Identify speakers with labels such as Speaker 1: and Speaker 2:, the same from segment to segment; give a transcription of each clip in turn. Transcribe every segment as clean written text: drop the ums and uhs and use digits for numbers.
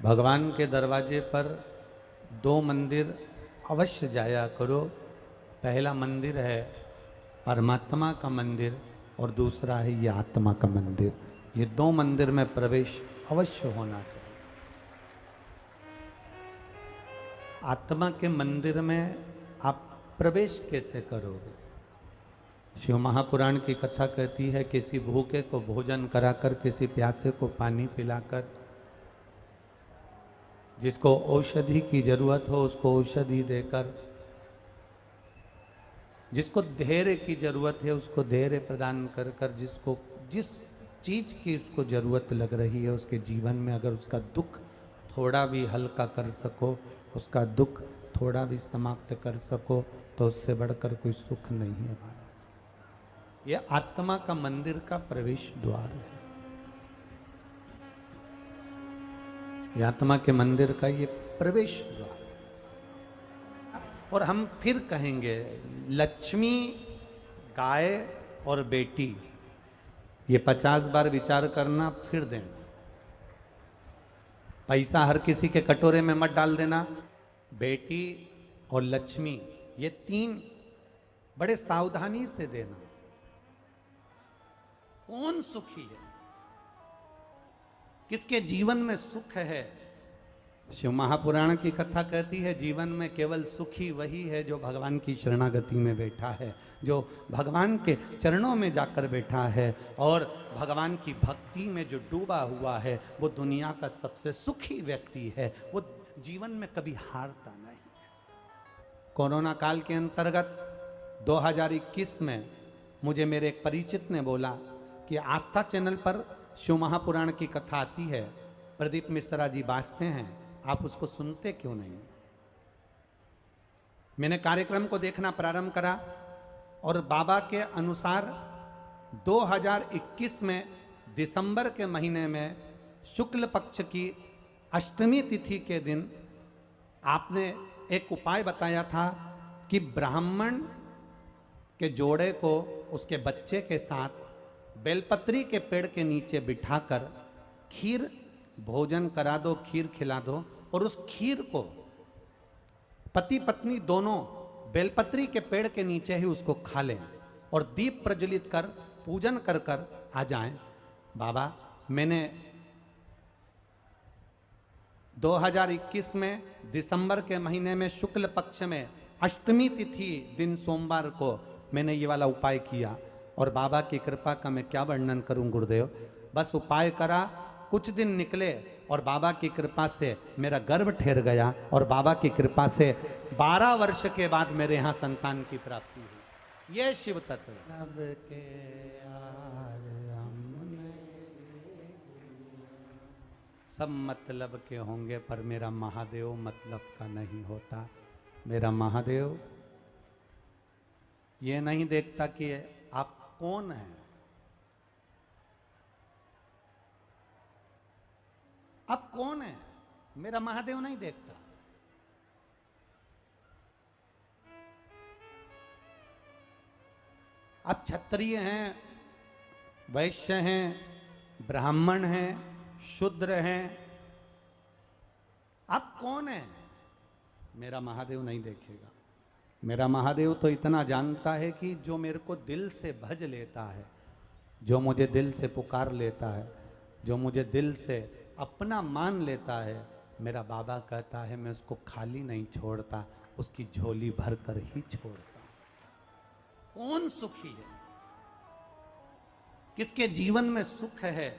Speaker 1: भगवान के दरवाजे पर दो मंदिर अवश्य जाया करो। पहला मंदिर है परमात्मा का मंदिर और दूसरा है ये आत्मा का मंदिर। ये दो मंदिर में प्रवेश अवश्य होना चाहिए। आत्मा के मंदिर में आप प्रवेश कैसे करोगे? शिव महापुराण की कथा कहती है किसी भूखे को भोजन कराकर, किसी प्यासे को पानी पिलाकर, जिसको औषधि की जरूरत हो उसको औषधि देकर, जिसको धैर्य की जरूरत है उसको धैर्य प्रदान कर कर, जिसको जिस चीज की उसको जरूरत लग रही है उसके जीवन में अगर उसका दुख थोड़ा भी हल्का कर सको, उसका दुख थोड़ा भी समाप्त कर सको, तो उससे बढ़कर कोई सुख नहीं है महाराज। यह आत्मा का मंदिर का प्रवेश द्वार है। यह आत्मा के मंदिर का ये प्रवेश द्वार है। और हम फिर कहेंगे लक्ष्मी, गाय और बेटी, ये 50 बार विचार करना, फिर देना। पैसा हर किसी के कटोरे में मत डाल देना। बेटी और लक्ष्मी, ये तीन बड़े सावधानी से देना। कौन सुखी है, किसके जीवन में सुख है? शिव महापुराण की कथा कहती है जीवन में केवल सुखी वही है जो भगवान की शरणागति में बैठा है, जो भगवान के चरणों में जाकर बैठा है और भगवान की भक्ति में जो डूबा हुआ है, वो दुनिया का सबसे सुखी व्यक्ति है। वो जीवन में कभी हारता नहीं। कोरोना काल के अंतर्गत 2021 में मुझे मेरे एक परिचित ने बोला कि आस्था चैनल पर शिव महापुराण की कथा आती है, प्रदीप मिश्रा जी बाजते हैं, आप उसको सुनते क्यों नहीं? मैंने कार्यक्रम को देखना प्रारंभ करा और बाबा के अनुसार 2021 में दिसंबर के महीने में शुक्ल पक्ष की अष्टमी तिथि के दिन आपने एक उपाय बताया था कि ब्राह्मण के जोड़े को उसके बच्चे के साथ बेलपत्री के पेड़ के नीचे बिठाकर खीर भोजन करा दो, खीर खिला दो, और उस खीर को पति पत्नी दोनों बेलपत्री के पेड़ के नीचे ही उसको खा लें और दीप प्रज्वलित कर पूजन कर कर आ जाएं। बाबा, मैंने 2021 में दिसंबर के महीने में शुक्ल पक्ष में अष्टमी तिथि दिन सोमवार को मैंने ये वाला उपाय किया और बाबा की कृपा का मैं क्या वर्णन करूं गुरुदेव। बस उपाय करा, कुछ दिन निकले और बाबा की कृपा से मेरा गर्भ ठहर गया और बाबा की कृपा से 12 वर्ष के बाद मेरे यहाँ संतान की प्राप्ति हुई। ये शिव तत्व के सब मतलब के होंगे पर मेरा महादेव मतलब का नहीं होता। मेरा महादेव ये नहीं देखता कि आप कौन हैं, आप कौन है, मेरा महादेव नहीं देखता। आप क्षत्रिय हैं, वैश्य हैं, ब्राह्मण हैं, शूद्र हैं, आप कौन हैं, मेरा महादेव नहीं देखेगा। मेरा महादेव तो इतना जानता है कि जो मेरे को दिल से भज लेता है, जो मुझे दिल से पुकार लेता है, जो मुझे दिल से अपना मान लेता है, मेरा बाबा कहता है मैं उसको खाली नहीं छोड़ता, उसकी झोली भर कर ही छोड़ता। कौन सुखी है, किसके जीवन में सुख है?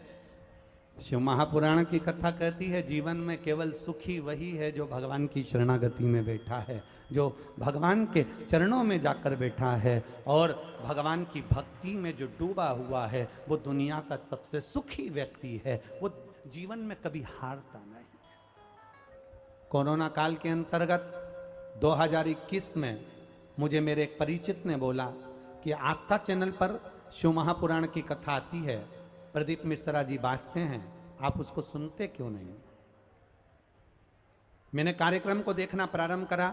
Speaker 1: शिव महापुराण की कथा कहती है जीवन में केवल सुखी वही है जो भगवान की शरणागति में बैठा है, जो भगवान के चरणों में जाकर बैठा है और भगवान की भक्ति में जो डूबा हुआ है, वो दुनिया का सबसे सुखी व्यक्ति है। वो जीवन में कभी हारता नहीं। कोरोना काल के अंतर्गत 2021 में मुझे मेरे एक परिचित ने बोला कि आस्था चैनल पर शिव महापुराण की कथा आती है, प्रदीप मिश्रा जी बाजते हैं, आप उसको सुनते क्यों नहीं? मैंने कार्यक्रम को देखना प्रारंभ करा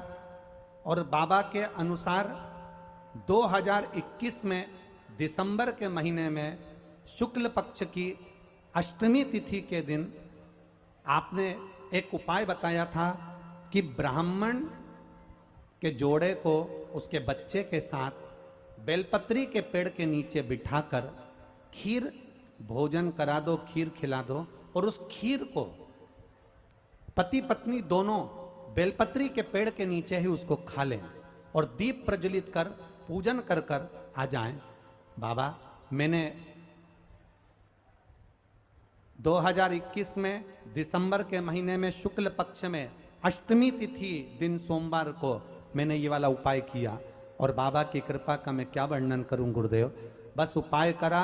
Speaker 1: और बाबा के अनुसार 2021 में दिसंबर के महीने में शुक्ल पक्ष की अष्टमी तिथि के दिन आपने एक उपाय बताया था कि ब्राह्मण के जोड़े को उसके बच्चे के साथ बेलपत्री के पेड़ के नीचे बिठाकर खीर भोजन करा दो, खीर खिला दो, और उस खीर को पति पत्नी दोनों बेलपत्री के पेड़ के नीचे ही उसको खा लें और दीप प्रज्वलित कर पूजन कर कर आ जाएं। बाबा, मैंने 2021 में दिसंबर के महीने में शुक्ल पक्ष में अष्टमी तिथि दिन सोमवार को मैंने ये वाला उपाय किया, और बाबा की कृपा का मैं क्या वर्णन करूं गुरुदेव। बस उपाय करा,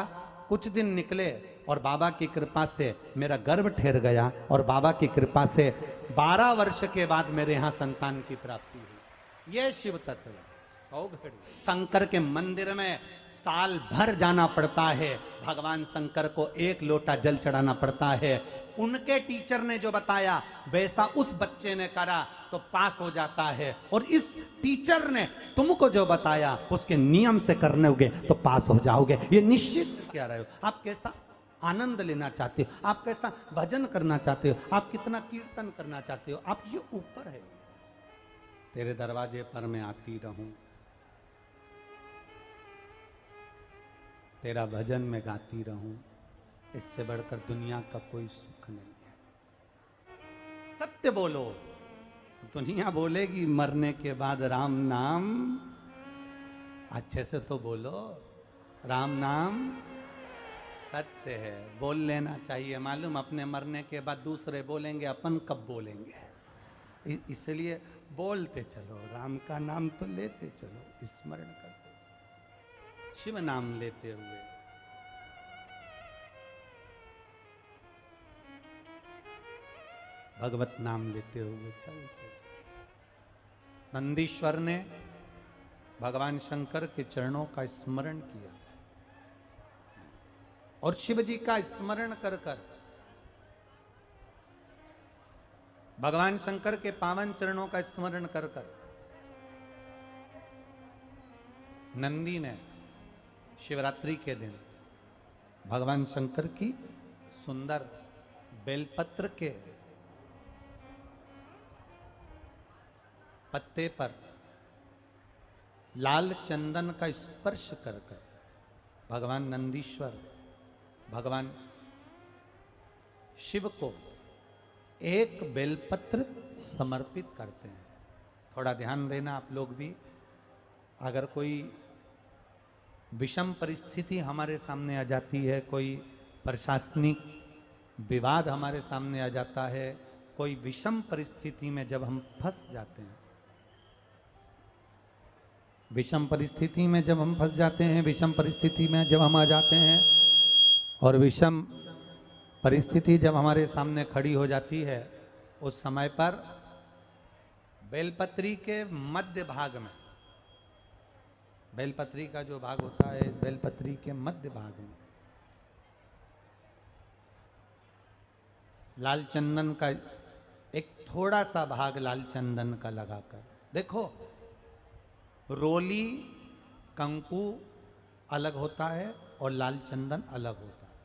Speaker 1: कुछ दिन निकले और बाबा की कृपा से मेरा गर्भ ठहर गया, और बाबा की कृपा से 12 वर्ष के बाद मेरे यहाँ संतान की प्राप्ति हुई। ये शिव तत्व है। शंकर के मंदिर में साल भर जाना पड़ता है, भगवान शंकर को 1 लोटा जल चढ़ाना पड़ता है। उनके टीचर ने जो बताया वैसा उस बच्चे ने करा तो पास हो जाता है, और इस टीचर ने तुमको जो बताया उसके नियम से करने होगे तो पास हो जाओगे। ये निश्चित क्या रहे हो, आप कैसा आनंद लेना चाहते हो, आप कैसा भजन करना चाहते हो, आप कितना कीर्तन करना चाहते हो, आप ये ऊपर है। तेरे दरवाजे पर मैं आती रहूं, तेरा भजन में गाती रहूं, इससे बढ़कर दुनिया का कोई सुख नहीं है। सत्य बोलो, दुनिया बोलेगी मरने के बाद राम नाम, अच्छे से तो बोलो, राम नाम सत्य है, बोल लेना चाहिए। मालूम अपने मरने के बाद दूसरे बोलेंगे, अपन कब बोलेंगे, इसलिए बोलते चलो, राम का नाम तो लेते चलो, स्मरण करते, शिव नाम लेते हुए। भगवत नाम लेते हुए चलते। नंदीश्वर ने भगवान शंकर के चरणों का स्मरण किया, और शिव जी का स्मरण कर कर भगवान शंकर के पावन चरणों का स्मरण कर कर नंदी ने शिवरात्रि के दिन भगवान शंकर की सुंदर बेलपत्र के पत्ते पर लाल चंदन का स्पर्श कर कर भगवान नंदीश्वर भगवान शिव को एक बेलपत्र समर्पित करते हैं। थोड़ा ध्यान देना आप लोग भी, अगर कोई विषम परिस्थिति हमारे सामने आ जाती है, कोई प्रशासनिक विवाद हमारे सामने आ जाता है, कोई विषम परिस्थिति में जब हम फंस जाते हैं, विषम परिस्थिति में जब हम फंस जाते हैं, विषम परिस्थिति में जब हम आ जाते हैं, और विषम परिस्थिति जब हमारे सामने खड़ी हो जाती है, उस समय पर बेलपत्री के मध्य भाग में, बेलपत्री का जो भाग होता है, इस बेलपत्री के मध्य भाग में लाल चंदन का एक थोड़ा सा भाग लाल चंदन का लगाकर, देखो रोली कंकु अलग होता है और लाल चंदन अलग होता है।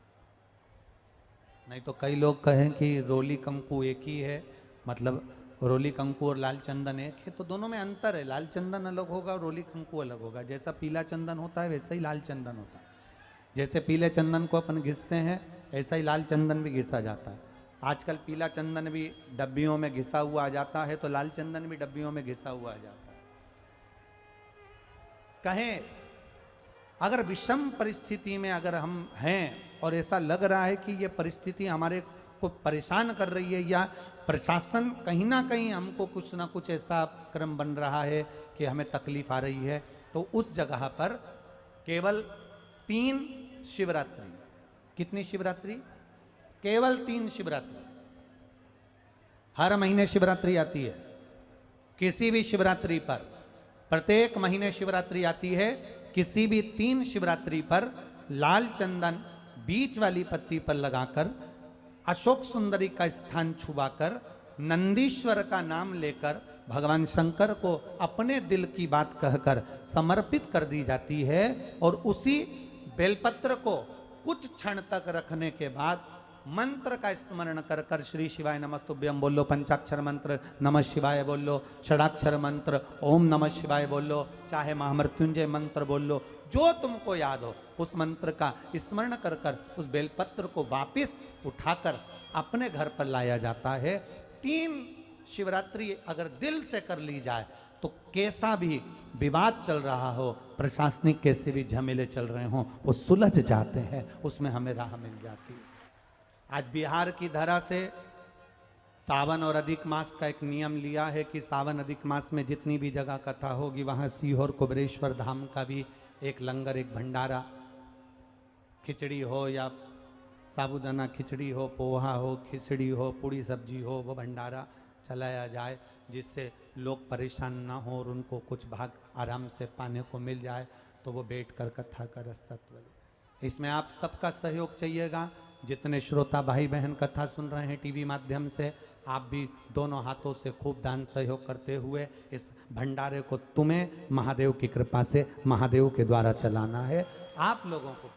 Speaker 1: नहीं तो कई लोग कहें कि रोली कंकु एक ही है, मतलब रोली कंकु और लाल चंदन एक है, तो दोनों में अंतर है। लाल चंदन अलग होगा और रोली कंकु अलग होगा। जैसा पीला चंदन होता है वैसा ही लाल चंदन होता है। जैसे पीले चंदन को अपन घिसते हैं, ऐसा ही लाल चंदन भी घिसा जाता है। आजकल पीला चंदन भी डब्बियों में घिसा हुआ आ जाता है, तो लाल चंदन भी डब्बियों में घिसा हुआ आ जाता है। कहें अगर विषम परिस्थिति में अगर हम हैं और ऐसा लग रहा है कि ये परिस्थिति हमारे को परेशान कर रही है, या प्रशासन कहीं ना कहीं हमको कुछ ना कुछ ऐसा क्रम बन रहा है कि हमें तकलीफ आ रही है, तो उस जगह पर केवल 3 शिवरात्रि, कितनी शिवरात्रि? केवल 3 शिवरात्रि। हर महीने शिवरात्रि आती है, किसी भी शिवरात्रि पर, प्रत्येक महीने शिवरात्रि आती है, किसी भी 3 शिवरात्रि पर लाल चंदन बीच वाली पत्ती पर लगाकर, अशोक सुंदरी का स्थान छुबाकर, नंदीश्वर का नाम लेकर भगवान शंकर को अपने दिल की बात कहकर समर्पित कर दी जाती है। और उसी बेलपत्र को कुछ क्षण तक रखने के बाद मंत्र का स्मरण कर कर श्री शिवाय नमस्तुभ्यम बोल लो, पंचाक्षर मंत्र नमः शिवाय बोल लो, षडाक्षर मंत्र ओम नमः शिवाय बोल लो, चाहे महामृत्युंजय मंत्र बोल लो, जो तुमको याद हो उस मंत्र का स्मरण कर कर उस बेलपत्र को वापिस उठाकर अपने घर पर लाया जाता है। 3 शिवरात्रि अगर दिल से कर ली जाए तो कैसा भी विवाद चल रहा हो, प्रशासनिक कैसे भी झमेले चल रहे हों, वो सुलझ जाते हैं, उसमें हमें राह मिल जाती है। आज बिहार की धरा से सावन और अधिक मास का एक नियम लिया है कि सावन अधिक मास में जितनी भी जगह कथा होगी वहाँ सीहोर कुबरेश्वर धाम का भी एक लंगर, एक भंडारा, खिचड़ी हो या साबूदाना खिचड़ी हो, पोहा हो, खिचड़ी हो, पूड़ी सब्जी हो, वो भंडारा चलाया जाए, जिससे लोग परेशान ना हो और उनको कुछ भाग आराम से पाने को मिल जाए, तो वो बैठ कर कथा का रस्तत्व। इसमें आप सबका सहयोग चाहिएगा। जितने श्रोता भाई बहन कथा सुन रहे हैं टीवी माध्यम से, आप भी दोनों हाथों से खूब दान सहयोग करते हुए इस भंडारे को तुम्हें महादेव की कृपा से महादेव के द्वारा चलाना है। आप लोगों को